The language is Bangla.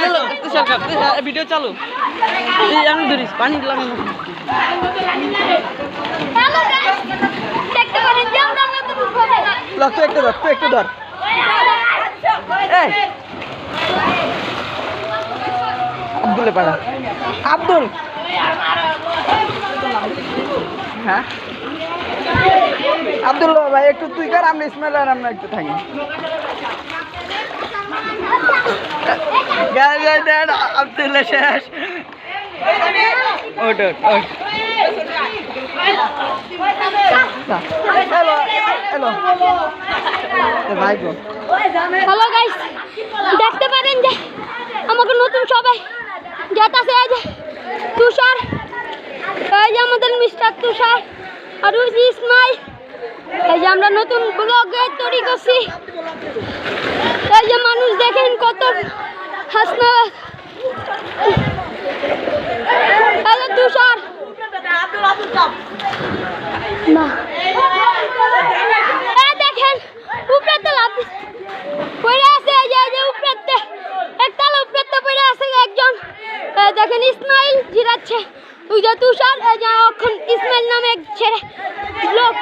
চালু সরকার ভিডিও চালু এই আমি ধরিস পানি লাগে না দেখতে পারেন যে আমরা লাগতো একটু ধর এই আব্দুল পাড়া আব্দুল হ্যাঁ আব্দুল্লাহ ভাই একটু তুই কর আমরা ইসমাইল আর আমরা একটু থাকি আব্দুল্লাহ শেষ হ্যালো গাইস দেখতে পারেন যে আমাকে নতুন সবাই যেতাছে এই যে তুষার এই যে আমাদের মিস্টার তুষার আর ওই যে ইসমাইল এই যে আমরা নতুন ব্লগ তৈরি করছি এই যে মানুষ দেখেন কত হাসনা হ্যালো তুষার না দেখেন উপরেতে লাভ পড়ে আছে এই যে উপরেতে একতলা উপরেতে পড়ে আছে একজন দেখেন ইসমাইল জিরাচ্ছে ওই যে তুষার এই যে এখন ইসমাইল নামে এক ছেলে লোক